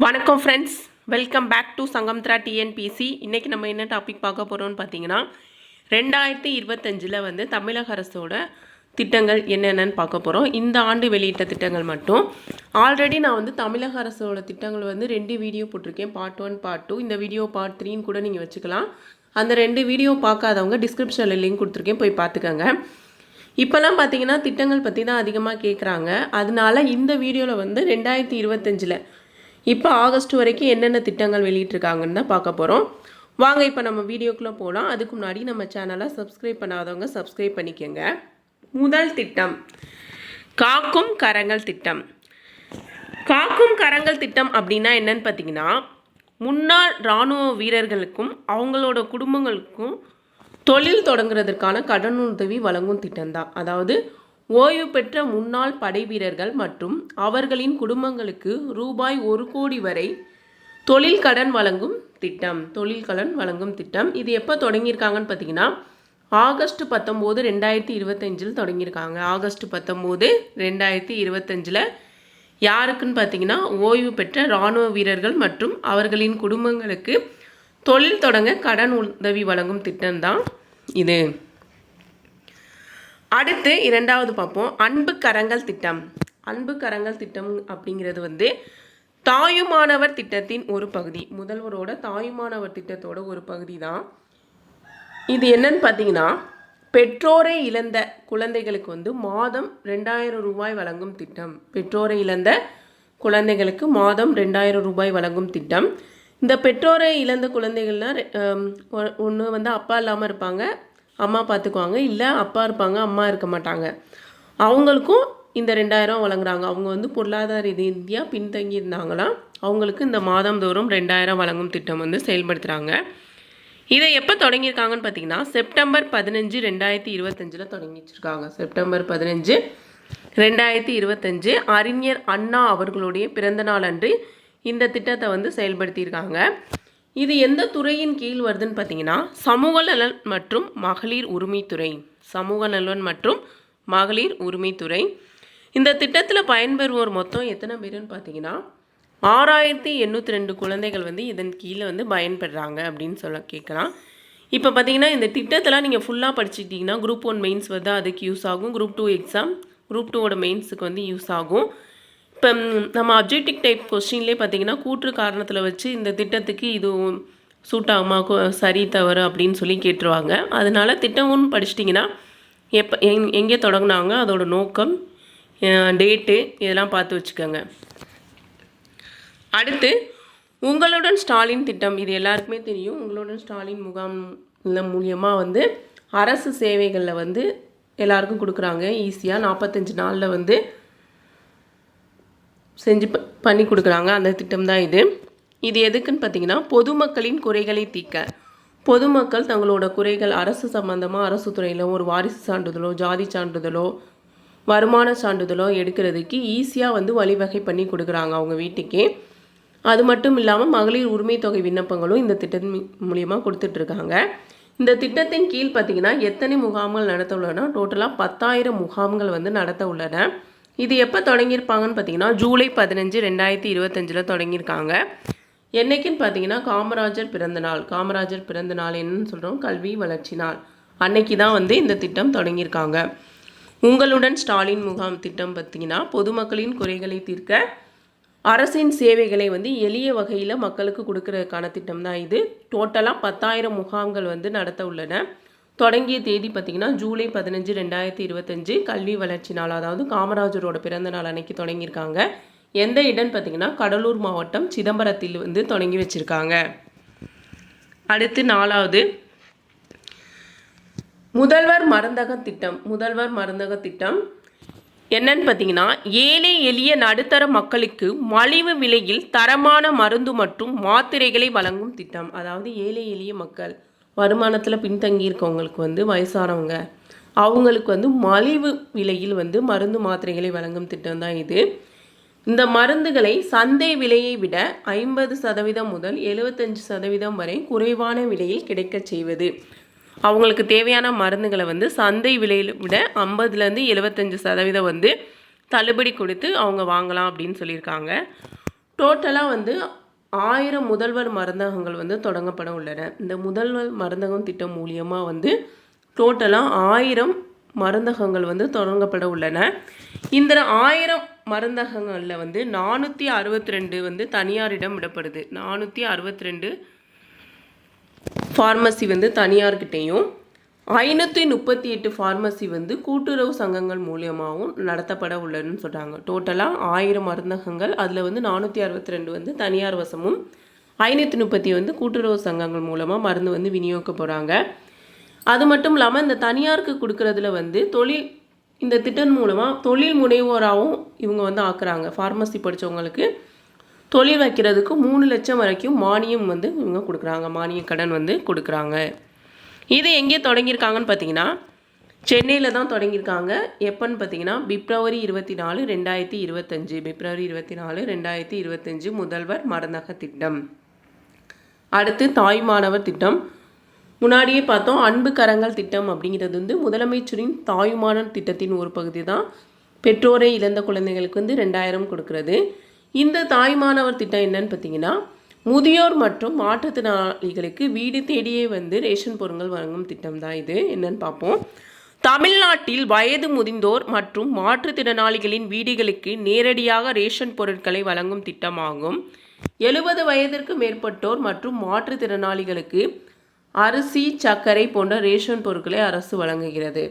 வணக்கம் friends, welcome back to Sangamithra TNPSC. இன்றைக்கி நம்ம என்ன டாபிக் பார்க்க போகிறோம்னு பார்த்தீங்கன்னா 2025 வந்து தமிழக அரசோட திட்டங்கள் என்னென்னு பார்க்க போகிறோம். இந்த ஆண்டு வெளியிட்ட திட்டங்கள் மட்டும். ஆல்ரெடி நான் வந்து தமிழக அரசோட திட்டங்கள் வந்து 2 வீடியோ போட்டிருக்கேன், பார்ட் 1 பார்ட் 2. இந்த வீடியோ பார்ட் 3ன்னு கூட நீங்கள் வச்சுக்கலாம். அந்த 2 வீடியோ பார்க்காதவங்க டிஸ்கிரிப்ஷனில் லிங்க் கொடுத்துருக்கேன், போய் பார்த்துக்கோங்க. இப்போல்லாம் பார்த்தீங்கன்னா திட்டங்கள் பற்றி தான் அதிகமாக கேட்குறாங்க. அதனால இந்த வீடியோவில் வந்து 2025 இப்போ ஆகஸ்ட் வரைக்கும் என்னென்ன திட்டங்கள் வெளியிட்டிருக்காங்கன்னு தான் பார்க்க போகிறோம். வாங்க இப்போ நம்ம வீடியோக்குள்ளே போகலாம். அதுக்கு முன்னாடி நம்ம சேனலை சப்ஸ்கிரைப் பண்ணாதவங்க சப்ஸ்கிரைப் பண்ணிக்கோங்க. முதல் திட்டம் காக்கும் கரங்கள் திட்டம். காக்கும் கரங்கள் திட்டம் அப்படின்னா என்னன்னு பார்த்தீங்கன்னா, முன்னாள் இராணுவ வீரர்களுக்கும் அவங்களோட குடும்பங்களுக்கும் தொழில் தொடங்குறதுக்கான கடனுதவி வழங்கும் திட்டம்தான். அதாவது ஓய்வு பெற்ற முன்னாள் படை வீரர்கள் மற்றும் அவர்களின் குடும்பங்களுக்கு ரூபாய் 1 கோடி வரை தொழில் கடன் வழங்கும் திட்டம். இது எப்போ தொடங்கியிருக்காங்கன்னு பார்த்தீங்கன்னா, ஆகஸ்ட் 19, 2025 தொடங்கியிருக்காங்க. ஆகஸ்ட் 19, 2025 யாருக்குன்னு பார்த்தீங்கன்னா, ஓய்வு பெற்ற இராணுவ வீரர்கள் மற்றும் அவர்களின் குடும்பங்களுக்கு தொழில் தொடங்க கடன் உதவி வழங்கும் திட்டம்தான் இது. அடுத்து இரண்டாவது பார்ப்போம், அன்பு கரங்கள் திட்டம். அன்பு கரங்கள் திட்டம் அப்படிங்கிறது வந்து தாயுமானவர் திட்டத்தின் ஒரு பகுதி. முதல்வரோட தாயுமானவர் திட்டத்தோட ஒரு பகுதி தான் இது. என்னன்னு பார்த்தீங்கன்னா, பெற்றோரை இழந்த குழந்தைகளுக்கு வந்து மாதம் 2000 ரூபாய் வழங்கும் திட்டம். பெற்றோரை இழந்த குழந்தைகளுக்கு மாதம் 2000 ரூபாய் வழங்கும் திட்டம். இந்த பெற்றோரை இழந்த குழந்தைகள்லாம் ஒன்று வந்து அப்பா இல்லாமல் இருப்பாங்க, அம்மா பார்த்துக்குவாங்க. இல்லை அப்பா இருப்பாங்க, அம்மா இருக்க மாட்டாங்க. அவங்களுக்கும் இந்த 2000 வழங்குறாங்க. அவங்க வந்து பொருளாதார ரீதியாக பின்தங்கி இருந்தாங்களாம். அவங்களுக்கு இந்த மாதந்தோறும் 2000 வழங்கும் திட்டம் வந்து செயல்படுத்துகிறாங்க. இதை எப்போ தொடங்கியிருக்காங்கன்னு பார்த்தீங்கன்னா, செப்டம்பர் 15, 2025 தொடங்கி வச்சுருக்காங்க. செப்டம்பர் 15, 2025 அறிஞர் அண்ணா அவர்களுடைய பிறந்த நாள் அன்று இந்த திட்டத்தை வந்து செயல்படுத்தியிருக்காங்க. இது எந்த துறையின் கீழ் வருதுன்னு பார்த்தீங்கன்னா, சமூக நலன் மற்றும் மகளிர் உரிமைத்துறை. இந்த திட்டத்தில் பயன்பெறுவோர் மொத்தம் எத்தனை பேருன்னு பார்த்தீங்கன்னா, 6802 குழந்தைகள் வந்து இதன் கீழே வந்து பயன்பெறாங்க அப்படின்னு கேட்கலாம். இப்போ பார்த்தீங்கன்னா, இந்த திட்டத்தெல்லாம் நீங்கள் ஃபுல்லாக படிச்சுக்கிட்டிங்கன்னா குரூப் 1 மெயின்ஸ் வந்து அதுக்கு யூஸ் ஆகும். குரூப் 2 எக்ஸாம், குரூப் 2ஓட மெயின்ஸுக்கு வந்து யூஸ் ஆகும். இப்போ நம்ம அப்ஜெக்டிவ் டைப் கொஸ்டின்லேயே பார்த்தீங்கன்னா, கூற்று காரணத்தில் வச்சு இந்த திட்டத்துக்கு இது சூட் ஆகுமா, சரி தவறு அப்படின்னு சொல்லி கேட்டுருவாங்க. அதனால திட்டம் 1 படிச்சிட்டிங்கன்னா எப்போ எங்கே தொடங்கினாங்க, அதோட நோக்கம், டேட்டு இதெல்லாம் பார்த்து வச்சுக்கோங்க. அடுத்து உங்களுடன் ஸ்டாலின் திட்டம். இது எல்லாருக்குமே தெரியும். உங்களுடன் ஸ்டாலின் முகாம் மூலியமாக வந்து அரசு சேவைகளில் வந்து எல்லாருக்கும் கொடுக்குறாங்க. ஈஸியாக 45 நாளில் வந்து செஞ்சு பண்ணி கொடுக்குறாங்க. அந்த திட்டம் தான் இது. இது எதுக்குன்னு பார்த்தீங்கன்னா, பொதுமக்களின் குறைகளை தீர்க்க. பொதுமக்கள் தங்களோட குறைகள் அரசு சம்பந்தமாக, அரசு துறையில் ஒரு வாரிசு சான்றிதழோ, ஜாதி சான்றிதழோ, வருமான சான்றிதழோ எடுக்கிறதுக்கு ஈஸியாக வந்து வழிவகை பண்ணி கொடுக்குறாங்க அவங்க வீட்டுக்கே. அது மட்டும் இல்லாமல் மகளிர் உரிமை தொகை விண்ணப்பங்களும் இந்த திட்டத்தின் மூலியமாக கொடுத்துட்ருக்காங்க. இந்த திட்டத்தின் கீழ் பார்த்தீங்கன்னா எத்தனை முகாம்கள் நடத்த உள்ளன? டோட்டலாக 10,000 முகாம்கள் வந்து நடத்த உள்ளன. இது எப்போ தொடங்கியிருப்பாங்கன்னு பார்த்தீங்கன்னா, ஜூலை 15, 2025 தொடங்கியிருக்காங்க. என்னைக்குன்னு பார்த்தீங்கன்னா, காமராஜர் பிறந்த நாள் என்னன்னு சொல்கிறோம், கல்வி வளர்ச்சி நாள் அன்னைக்கு தான் வந்து இந்த திட்டம் தொடங்கியிருக்காங்க. உங்களுடன் ஸ்டாலின் முகாம் திட்டம் பார்த்தீங்கன்னா, பொதுமக்களின் குறைகளை தீர்க்க அரசின் சேவைகளை வந்து எளிய வகையில் மக்களுக்கு கொடுக்கறதுக்கான திட்டம் தான் இது. டோட்டலாக 10,000 முகாம்கள் வந்து நடத்த உள்ளன. தொடங்கிய தேதி பார்த்திங்கன்னா ஜூலை 15, 2025 கல்வி வளர்ச்சி நாள், அதாவது காமராஜரோட பிறந்த நாள் அன்னைக்கு தொடங்கியிருக்காங்க. எந்த இடம்னு பார்த்திங்கன்னா, கடலூர் மாவட்டம் சிதம்பரத்தில் வந்து தொடங்கி வச்சுருக்காங்க. அடுத்து 4வது முதல்வர் மருந்தக திட்டம் என்னன்னு பார்த்தீங்கன்னா, ஏழை எளிய நடுத்தர மக்களுக்கு மலிவு விலையில் தரமான மருந்து மற்றும் மாத்திரைகளை வழங்கும் திட்டம். அதாவது ஏழை எளிய மக்கள், வருமானத்தில் பின்தங்கி இருக்கவங்களுக்கு வந்து வயசானவங்க, அவங்களுக்கு வந்து மலிவு விலையில் வந்து மருந்து மாத்திரைகளை வழங்கும் திட்டம் தான் இது. இந்த மருந்துகளை சந்தை விலையை விட 50% முதல் 75% வரை குறைவான விலையில் கிடைக்க செய்வது. அவங்களுக்கு தேவையான மருந்துகளை வந்து சந்தை விலையை விட 50-75% வந்து தள்ளுபடி கொடுத்து அவங்க வாங்கலாம் அப்படின்னு சொல்லியிருக்காங்க. டோட்டலாக வந்து 1000 முதல்வர் மருந்தகங்கள் வந்து தொடங்கப்பட உள்ளன. இந்த முதல்வர் மருந்தகம் திட்டம் மூலியமாக வந்து டோட்டலாக 1000 மருந்தகங்கள் வந்து தொடங்கப்பட உள்ளன. இந்த 1000 மருந்தகங்களில் வந்து 462 வந்து தனியாரிடம் விடப்படுது. 462 ஃபார்மசி வந்து தனியார்கிட்டையும் 538 ஃபார்மசி வந்து கூட்டுறவு சங்கங்கள் மூலியமாகவும் நடத்தப்பட உள்ளதுன்னு சொல்கிறாங்க. டோட்டலாக 1000 மருந்தகங்கள், அதில் வந்து 462 வந்து தனியார் வசமும் 530 வந்து கூட்டுறவு சங்கங்கள் மூலமாக மருந்து வந்து விநியோகிக்க போகிறாங்க. அது மட்டும் இல்லாமல் இந்த தனியாருக்கு கொடுக்குறதுல வந்து இந்த திட்டம் மூலமாக தொழில் முனைவோராகவும் இவங்க வந்து ஆக்குறாங்க. ஃபார்மசி படித்தவங்களுக்கு தொழில் வைக்கிறதுக்கு 3 லட்சம் வரைக்கும் மானியம் வந்து இவங்க கொடுக்குறாங்க. மானிய கடன் வந்து கொடுக்குறாங்க. இது எங்கே தொடங்கியிருக்காங்கன்னு பார்த்தீங்கன்னா சென்னையில் தான் தொடங்கியிருக்காங்க. எப்போன்னு பார்த்தீங்கன்னா பிப்ரவரி 24, 2025 பிப்ரவரி 24, 2025 முதல்வர் மருந்தக திட்டம். அடுத்து தாய் மாணவர் திட்டம். முன்னாடியே பார்த்தோம். அன்பு கரங்கள் திட்டம் அப்படிங்கிறது வந்து முதலமைச்சரின் தாய்மானவர் திட்டத்தின் ஒரு பகுதி தான். பெற்றோரை இழந்த குழந்தைகளுக்கு வந்து 2000 கொடுக்கறது. இந்த தாய்மானவர் திட்டம் என்னன்னு பார்த்தீங்கன்னா முதியோர் மற்றும் மாற்றுத்திறனாளிகளுக்கு வீடு தேடியே வந்து ரேஷன் பொருட்கள் வழங்கும் திட்டம் தான் இது. என்னன்னு பார்ப்போம். தமிழ்நாட்டில் வயது முதிர்ந்தோர் மற்றும் மாற்றுத்திறனாளிகளின் வீடுகளுக்கு நேரடியாக ரேஷன் பொருட்களை வழங்கும் திட்டமாகும். 70 வயதிற்கு மேற்பட்டோர் மற்றும் மாற்றுத்திறனாளிகளுக்கு அரிசி, சர்க்கரை போன்ற ரேஷன் பொருட்களை அரசு வழங்குகிறது.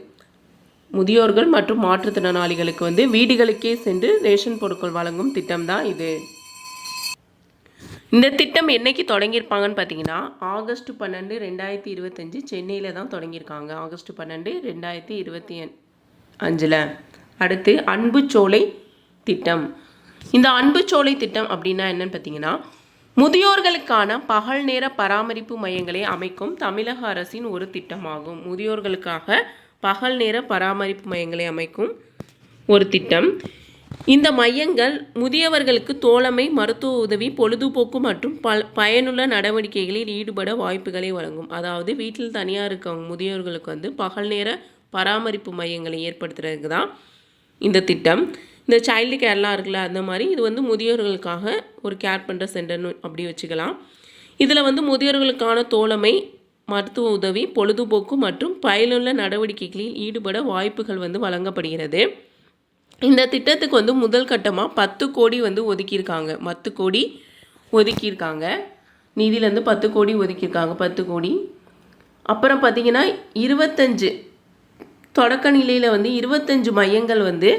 முதியோர்கள் மற்றும் மாற்றுத்திறனாளிகளுக்கு வந்து வீடுகளுக்கே சென்று ரேஷன் பொருட்கள் வழங்கும் திட்டம் தான் இது. இந்த திட்டம் என்னைக்கு தொடங்கியிருப்பாங்கன்னு பார்த்தீங்கன்னா ஆகஸ்ட் 12, 2025 சென்னையில் தான் தொடங்கியிருக்காங்க. ஆகஸ்ட் 12, 2025. அடுத்து அன்புச்சோலை திட்டம். இந்த அன்புச்சோலை திட்டம் அப்படின்னா என்னன்னு பார்த்தீங்கன்னா முதியோர்களுக்கான பகல் நேர பராமரிப்பு மையங்களை அமைக்கும் தமிழக அரசின் ஒரு திட்டமாகும். முதியோர்களுக்காக பகல் நேர பராமரிப்பு மையங்களை அமைக்கும் ஒரு திட்டம். இந்த மையங்கள் முதியவர்களுக்கு தோழமை, மருத்துவ உதவி, பொழுதுபோக்கு மற்றும் பயனுள்ள நடவடிக்கைகளில் ஈடுபட வாய்ப்புகளை வழங்கும். அதாவது வீட்டில் தனியாக இருக்கவங்க முதியோர்களுக்கு வந்து பகல் நேர பராமரிப்பு மையங்களை ஏற்படுத்துறதுக்கு தான் இந்த திட்டம். இந்த சைல்டு கேர்லாம் இருக்குல்ல, அந்த மாதிரி இது வந்து முதியோர்களுக்காக ஒரு கேர் பண்ணுற சென்டர்னு அப்படி வச்சுக்கலாம். இதில் வந்து முதியோர்களுக்கான தோழமை, மருத்துவ உதவி, பொழுதுபோக்கு மற்றும் பயனுள்ள நடவடிக்கைகளில் ஈடுபட வாய்ப்புகள் வந்து வழங்கப்படுகிறது. இந்த திட்டத்துக்கு வந்து முதல் கட்டமாக 10 கோடி வந்து ஒதுக்கியிருக்காங்க. 10 கோடி ஒதுக்கியிருக்காங்க. நிதியிலேருந்து 10 கோடி ஒதுக்கியிருக்காங்க. 10 கோடி. அப்புறம் பார்த்திங்கன்னா 25 தொடக்க நிலையில் வந்து 25 மையங்கள் வந்து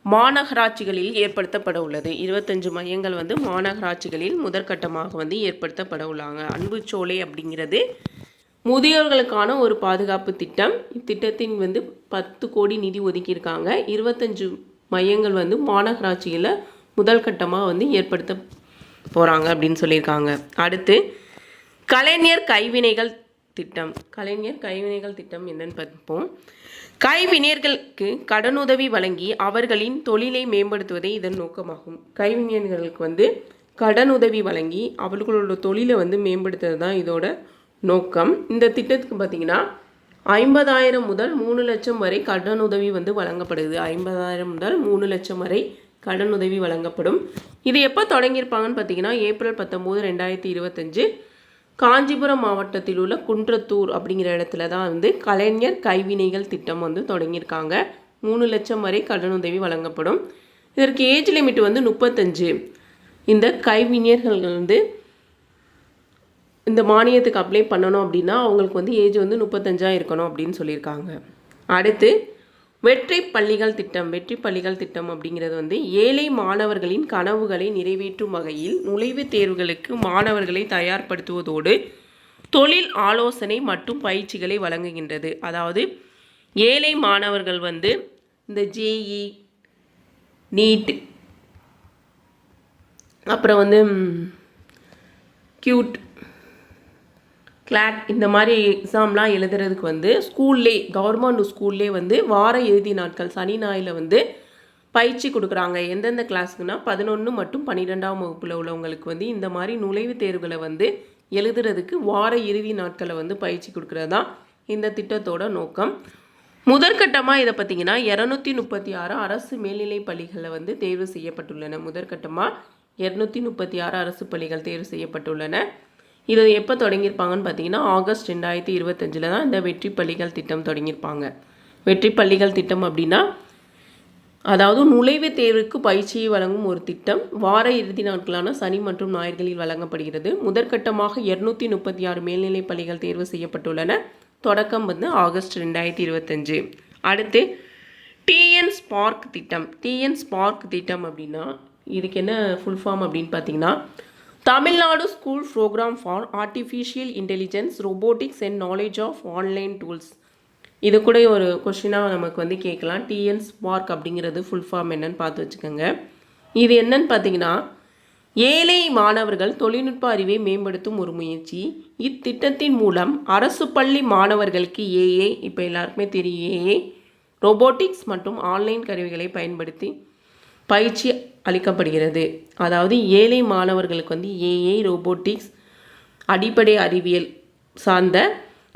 மாநகராட்சிகளில் ஏற்படுத்தப்பட உள்ளது. 25 மையங்கள் வந்து மாநகராட்சிகளில் முதற்கட்டமாக வந்து ஏற்படுத்தப்பட உள்ளாங்க. அன்புச்சோலை அப்படிங்கிறது முதியோர்களுக்கான ஒரு பாதுகாப்பு திட்டம். இத்திட்டத்தின் வந்து 10 கோடி நிதி ஒதுக்கியிருக்காங்க. 25 மையங்கள் வந்து மாநகராட்சியில் முதல் கட்டமாக வந்து ஏற்படுத்த போகிறாங்க அப்படின்னு சொல்லியிருக்காங்க. அடுத்து கலைஞர் கைவினைகள் திட்டம். கலைஞர் கைவினைகள் திட்டம் என்னன்னு பார்ப்போம். கைவினைஞர்களுக்கு கடனுதவி வழங்கி அவர்களின் தொழிலை மேம்படுத்துவதே இதன் நோக்கமாகும். கைவினைஞர்களுக்கு வந்து கடனுதவி வழங்கி அவர்களோட தொழிலை வந்து மேம்படுத்துறது தான் இதோட நோக்கம். இந்த திட்டத்துக்கு பார்த்திங்கன்னா 50,000 முதல் 3 லட்சம் வரை கடனுதவி வந்து வழங்கப்படுது. 50,000 முதல் 3 லட்சம் வரை கடனுதவி வழங்கப்படும். இது எப்போ தொடங்கியிருப்பாங்கன்னு பார்த்தீங்கன்னா ஏப்ரல் 19, 2025 காஞ்சிபுரம் மாவட்டத்தில் உள்ள குன்றத்தூர் அப்படிங்கிற இடத்துல தான் வந்து கலைஞர் கைவினைகள் திட்டம் வந்து தொடங்கியிருக்காங்க. 3 லட்சம் வரை கடனுதவி வழங்கப்படும். இதற்கு ஏஜ் லிமிட் வந்து 35. இந்த கைவினைஞர்கள் வந்து இந்த மானியத்துக்கு அப்ளை பண்ணணும் அப்படின்னா அவங்களுக்கு வந்து ஏஜ் வந்து 35 இருக்கணும் அப்படின்னு சொல்லியிருக்காங்க. அடுத்து வெற்றி பள்ளிகள் திட்டம். வெற்றி பள்ளிகள் திட்டம் அப்படிங்கிறது வந்து ஏழை மாணவர்களின் கனவுகளை நிறைவேற்றும் வகையில் நுழைவுத் தேர்வுகளுக்கு மாணவர்களை தயார்படுத்துவதோடு தொழில் ஆலோசனை மற்றும் பயிற்சிகளை வழங்குகின்றது. அதாவது ஏழை மாணவர்கள் வந்து இந்த ஜேஇ, நீட், அப்புறம் வந்து கியூட், கிளாட் இந்த மாதிரி எக்ஸாம்லாம் எழுதுறதுக்கு வந்து ஸ்கூல்லே கவர்மெண்ட் ஸ்கூல்லே வந்து வார இறுதி நாட்கள் சனி ஞாயிறில் வந்து பயிற்சி கொடுக்குறாங்க. எந்தெந்த கிளாஸுக்குன்னா 11 மற்றும் 12ஆம் வகுப்பில் உள்ளவங்களுக்கு வந்து இந்த மாதிரி நுழைவுத் தேர்வுகளை வந்து எழுதுறதுக்கு வார இறுதி நாட்களை வந்து பயிற்சி கொடுக்குறது தான் இந்த திட்டத்தோட நோக்கம். முதற்கட்டமாக இதை பார்த்திங்கன்னா 236 அரசு மேல்நிலை பள்ளிகளில் வந்து தேர்வு செய்யப்பட்டுள்ளன. முதற்கட்டமாக 236 அரசு பள்ளிகள் தேர்வு செய்யப்பட்டுள்ளன. இது எப்போ தொடங்கியிருப்பாங்கன்னு பார்த்தீங்கன்னா ஆகஸ்ட் 2025 தான் இந்த வெற்றி பள்ளிகள் திட்டம் தொடங்கியிருப்பாங்க. வெற்றி பள்ளிகள் திட்டம் அப்படின்னா அதாவது நுழைவுத் தேர்வுக்கு பயிற்சியை வழங்கும் ஒரு திட்டம். வார இறுதி நாட்களான சனி மற்றும் ஞாயிறுகளில் வழங்கப்படுகிறது. முதற்கட்டமாக 236 மேல்நிலைப் பள்ளிகள் தேர்வு செய்யப்பட்டுள்ளன. தொடக்கம் ஆகஸ்ட் 2025. அடுத்து டிஎன் ஸ்பார்க் திட்டம். டிஎன் ஸ்பார்க் திட்டம் அப்படின்னா இதுக்கு என்ன ஃபுல் ஃபார்ம் அப்படின்னு பார்த்தீங்கன்னா Tamil Nadu school programme for artificial intelligence robotics and knowledge of online tools. இது கூட ஒரு கொஷினாக நமக்கு கேட்கலாம். டிஎன் ஸ்பார்க் அப்படிங்கிறது ஃபுல் ஃபார்ம் என்னன்னு பார்த்து வச்சுக்கோங்க. இது என்னன்னு பார்த்தீங்கன்னா ஏழை மாணவர்கள் தொழில்நுட்ப அறிவை மேம்படுத்தும் ஒரு முயற்சி. இத்திட்டத்தின் மூலம் அரசு பள்ளி மாணவர்களுக்கு ஏஏ, இப்போ எல்லாருக்குமே தெரியும் ஏஏ, ரோபோட்டிக்ஸ் மற்றும் ஆன்லைன் கருவிகளை பயன்படுத்தி பயிற்சி அளிக்கப்படுகிறது. அதாவது ஏழை மாணவர்களுக்கு ஏஏ, ரோபோட்டிக்ஸ், அடிப்படை அறிவியல் சார்ந்த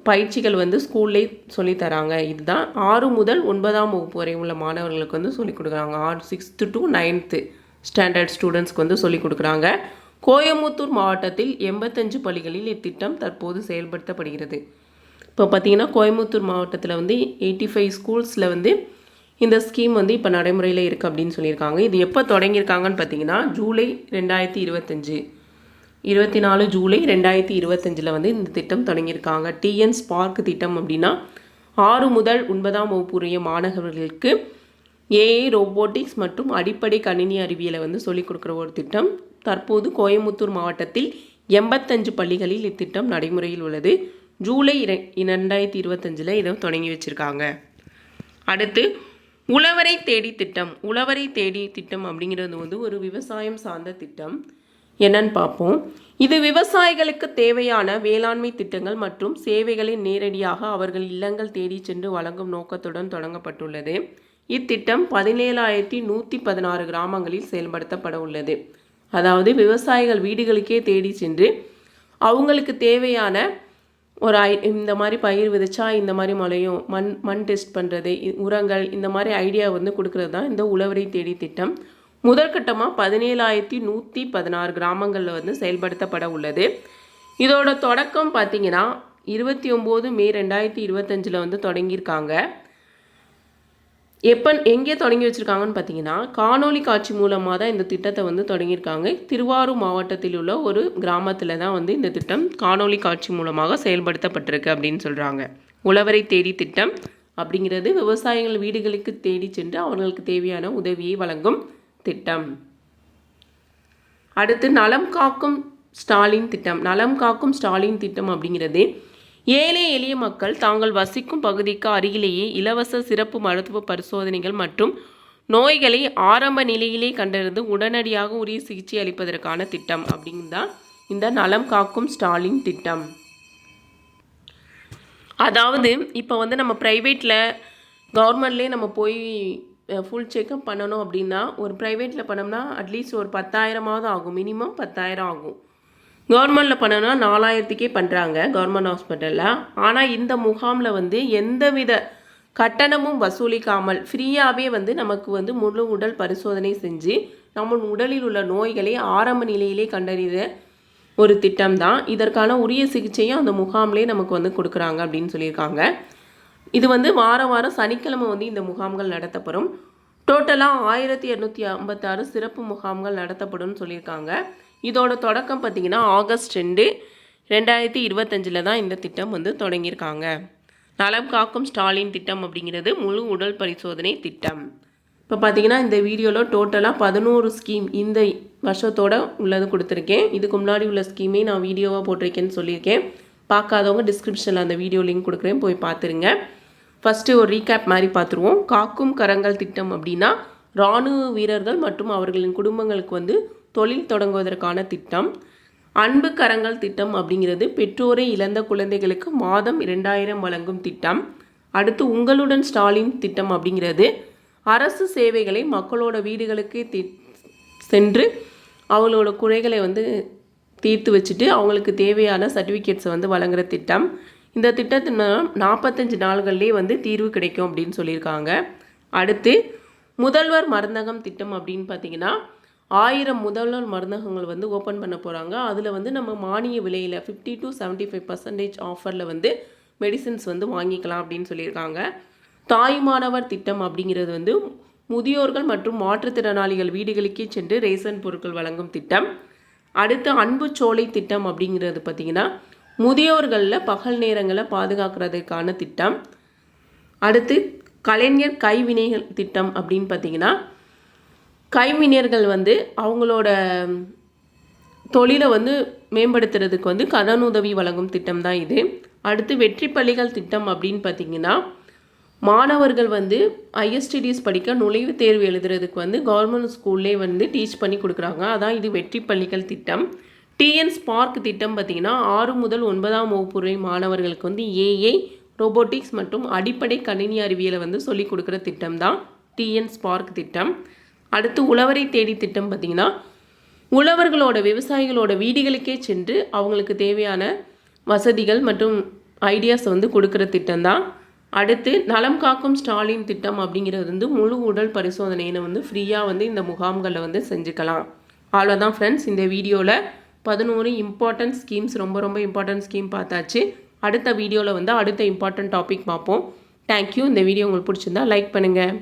பயிற்சிகள் ஸ்கூல்லே சொல்லித்தராங்க. இதுதான் 6 முதல் 9ஆம் வகுப்பு வரை உள்ள மாணவர்களுக்கு சொல்லிக் கொடுக்குறாங்க. 6th to 9th ஸ்டாண்டர்ட் ஸ்டூடெண்ட்ஸ்க்கு சொல்லிக் கொடுக்குறாங்க. கோயம்புத்தூர் மாவட்டத்தில் 85 பள்ளிகளில் இத்திட்டம் தற்போது செயல்படுத்தப்படுகிறது. இப்போ பார்த்தீங்கன்னா கோயம்புத்தூர் மாவட்டத்தில் 85 ஸ்கூல்ஸில் இந்த ஸ்கீம் இப்போ நடைமுறையில் இருக்குது அப்படின்னு சொல்லியிருக்காங்க. இது எப்போ தொடங்கியிருக்காங்கன்னு பார்த்தீங்கன்னா ஜூலை 2025, 24 ஜூலை 2025 இந்த திட்டம் தொடங்கியிருக்காங்க. டிஎன் ஸ்பார்க் திட்டம் அப்படின்னா 6 முதல் 9ஆம் வகுப்பு உரிய மாணவர்களுக்கு ஏஐ, ரோபோட்டிக்ஸ் மற்றும் அடிப்படை கணினி அறிவியலை சொல்லிக் கொடுக்குற ஒரு திட்டம். தற்போது கோயம்புத்தூர் மாவட்டத்தில் 85 பள்ளிகளில் இத்திட்டம் நடைமுறையில் உள்ளது. ஜூலை 2025 இதை தொடங்கி வச்சுருக்காங்க. அடுத்து உழவரை தேடி திட்டம். உழவரை தேடி திட்டம் அப்படிங்கிறது ஒரு விவசாயம் சார்ந்த திட்டம். என்னன்னு பார்ப்போம். இது விவசாயிகளுக்கு தேவையான வேளாண்மை திட்டங்கள் மற்றும் சேவைகளை நேரடியாக அவர்கள் இல்லங்கள் தேடி சென்று வழங்கும் நோக்கத்துடன் தொடங்கப்பட்டுள்ளது. இத்திட்டம் 17,116 கிராமங்களில் செயல்படுத்தப்பட உள்ளது. அதாவது விவசாயிகள் வீடுகளுக்கே தேடி சென்று அவங்களுக்கு தேவையான ஒரு இந்த மாதிரி பயிர் விதைச்சா இந்த மாதிரி மழையும், மண் டெஸ்ட் பண்ணுறது, உரங்கள், இந்த மாதிரி ஐடியா கொடுக்கறது தான் இந்த உழவரை தேடி திட்டம். முதற்கட்டமாக 17,116 கிராமங்களில் செயல்படுத்தப்பட உள்ளது. இதோட தொடக்கம் பார்த்தீங்கன்னா 29 மே 2025 தொடங்கியிருக்காங்க. எங்கே தொடங்கி வச்சுருக்காங்கன்னு பார்த்தீங்கன்னா காணொலி காட்சி மூலமாக தான் இந்த திட்டத்தை தொடங்கியிருக்காங்க. திருவாரூர் மாவட்டத்தில் உள்ள ஒரு கிராமத்தில் தான் இந்த திட்டம் காணொலி காட்சி மூலமாக செயல்படுத்தப்பட்டிருக்கு அப்படின்னு சொல்கிறாங்க. உழவரை தேடி திட்டம் அப்படிங்கிறது விவசாயிகள் வீடுகளுக்கு தேடி சென்று அவர்களுக்கு தேவையான உதவியை வழங்கும் திட்டம். அடுத்து நலம் காக்கும் ஸ்டாலின் திட்டம். நலம் காக்கும் ஸ்டாலின் திட்டம் அப்படிங்கிறது ஏழை எளிய மக்கள் தாங்கள் வசிக்கும் பகுதிக்கு அருகிலேயே இலவச சிறப்பு மருத்துவ பரிசோதனைகள் மற்றும் நோய்களை ஆரம்ப நிலையிலே கண்டறிந்து உடனடியாக உரிய சிகிச்சை அளிப்பதற்கான திட்டம் அப்படிங்கிறதான் இந்த நலம் காக்கும் ஸ்டாலின் திட்டம். அதாவது இப்போ நம்ம ப்ரைவேட்டில் கவர்மெண்ட்லேயே நம்ம போய் ஃபுல் செக்கப் பண்ணணும் அப்படின்னா ஒரு ப்ரைவேட்டில் பண்ணோம்னா அட்லீஸ்ட் ஒரு 10,000 ஆகும். மினிமம் 10,000 ஆகும். கவர்மெண்ட்டில் பண்ணோன்னா 4,000க்கே பண்ணுறாங்க கவர்மெண்ட் ஹாஸ்பிட்டலில். ஆனால் இந்த முகாமில் எந்தவித கட்டணமும் வசூலிக்காமல் ஃப்ரீயாகவே நமக்கு முழு உடல் பரிசோதனை செஞ்சு நம்ம உடலில் உள்ள நோய்களை ஆரம்ப நிலையிலே கண்டறிய ஒரு திட்டம் தான். இதற்கான உரிய சிகிச்சையும் அந்த முகாம்லேயே நமக்கு கொடுக்குறாங்க அப்படின்னு சொல்லியிருக்காங்க. இது வாரம் சனிக்கிழமை இந்த முகாம்கள் நடத்தப்படும். டோட்டலாக 1,256 சிறப்பு முகாம்கள் நடத்தப்படும் சொல்லியிருக்காங்க. இதோட தொடக்கம் பார்த்திங்கன்னா ஆகஸ்ட் 2, 2025 தான் இந்த திட்டம் தொடங்கியிருக்காங்க. நலம் காக்கும் ஸ்டாலின் திட்டம் அப்படிங்கிறது முழு உடல் பரிசோதனை திட்டம். இப்போ பார்த்திங்கன்னா இந்த வீடியோவில் டோட்டலாக 11 ஸ்கீம் இந்த வருஷத்தோட உள்ளது கொடுத்துருக்கேன். இதுக்கு முன்னாடி உள்ள ஸ்கீமே நான் வீடியோவாக போட்டிருக்கேன்னு சொல்லியிருக்கேன். பார்க்காதவங்க டிஸ்கிரிப்ஷனில் அந்த வீடியோ லிங்க் கொடுக்குறேன், போய் பார்த்துருங்க. ஃபஸ்ட்டு ஒரு ரீகேப் மாதிரி பார்த்துருவோம். காக்கும் கரங்கள் திட்டம் அப்படின்னா இராணுவ வீரர்கள் மற்றும் அவர்களின் குடும்பங்களுக்கு தொழில் தொடங்குவதற்கான திட்டம். அன்பு கரங்கள் திட்டம் அப்படிங்கிறது பெற்றோரை இழந்த குழந்தைகளுக்கு மாதம் 2,000 வழங்கும் திட்டம். அடுத்து உங்களுடன் ஸ்டாலின் திட்டம் அப்படிங்கிறது அரசு சேவைகளை மக்களோட வீடுகளுக்கு சென்று அவங்களோட குறைகளை தீர்த்து வச்சுட்டு அவங்களுக்கு தேவையான சர்டிஃபிகேட்ஸை வழங்குகிற திட்டம். இந்த திட்டத்தின் 45 நாள்கள்லேயே தீர்வு கிடைக்கும் அப்படின்னு சொல்லியிருக்காங்க. அடுத்து முதல்வர் மருந்தகம் திட்டம் அப்படின்னு பார்த்தீங்கன்னா 1000 முதல்வர் மருந்தகங்கள் வந்து ஓப்பன் பண்ண போகிறாங்க. அதில் வந்து நம்ம மானிய விலையில் 50 to 75% ஆஃபரில் வந்து மெடிசின்ஸ் வந்து வாங்கிக்கலாம் அப்படின்னு சொல்லியிருக்காங்க. தாய்மானவர் திட்டம் அப்படிங்கிறது வந்து முதியோர்கள் மற்றும் மாற்றுத்திறனாளிகள் வீடுகளுக்கே சென்று ரேஷன் பொருட்கள் வழங்கும் திட்டம். அடுத்து அன்பு சோலை திட்டம் அப்படிங்கிறது பார்த்திங்கன்னா முதியோர்களில் பகல் நேரங்களை பாதுகாக்கிறதுக்கான திட்டம். அடுத்து கலைஞர் கைவினைகள் திட்டம் அப்படின்னு பார்த்திங்கன்னா கைவினைஞர்கள் வந்து அவங்களோட தொழிலை வந்து மேம்படுத்துறதுக்கு வந்து கடனுதவி வழங்கும் திட்டம் தான் இது. அடுத்து வெற்றி பள்ளிகள் திட்டம் அப்படின்னு பார்த்திங்கன்னா மாணவர்கள் வந்து ஐஎஸ்டிடிஎஸ் படிக்க நுழைவுத் தேர்வு எழுதுறதுக்கு வந்து கவர்மெண்ட் ஸ்கூல்லே வந்து டீச் பண்ணி கொடுக்குறாங்க. அதான் இது வெற்றி பள்ளிகள் திட்டம். டிஎன் ஸ்பார்க் திட்டம் பார்த்திங்கன்னா 6 முதல் 9ஆம் வகுப்பு வரை மாணவர்களுக்கு வந்து ஏஐ, ரோபோட்டிக்ஸ் மற்றும் அடிப்படை கணினி அறிவியலை வந்து சொல்லிக் கொடுக்குற திட்டம் தான் டிஎன் ஸ்பார்க் திட்டம். அடுத்து உழவரை தேடி திட்டம் பார்த்திங்கன்னா உழவர்களோட விவசாயிகளோட வீடுகளுக்கே சென்று அவங்களுக்கு தேவையான வசதிகள் மற்றும் ஐடியாஸ் வந்து கொடுக்குற திட்டம் தான். அடுத்து நலம் காக்கும் ஸ்டாலின் திட்டம் அப்படிங்கிறது வந்து முழு உடல் பரிசோதனையை வந்து ஃப்ரீயாக வந்து இந்த முகாம்களில் வந்து செஞ்சுக்கலாம். அவ்வளோதான் ஃப்ரெண்ட்ஸ், இந்த வீடியோவில் 11 இம்பார்ட்டன்ட் ஸ்கீம்ஸ், ரொம்ப இம்பார்ட்டன்ட் ஸ்கீம் பார்த்தாச்சு. அடுத்த வீடியோவில் வந்து அடுத்த இம்பார்ட்டன்ட் டாபிக் பார்ப்போம். தேங்க்யூ. இந்த வீடியோ உங்களுக்கு பிடிச்சிருந்தா லைக் பண்ணுங்கள்.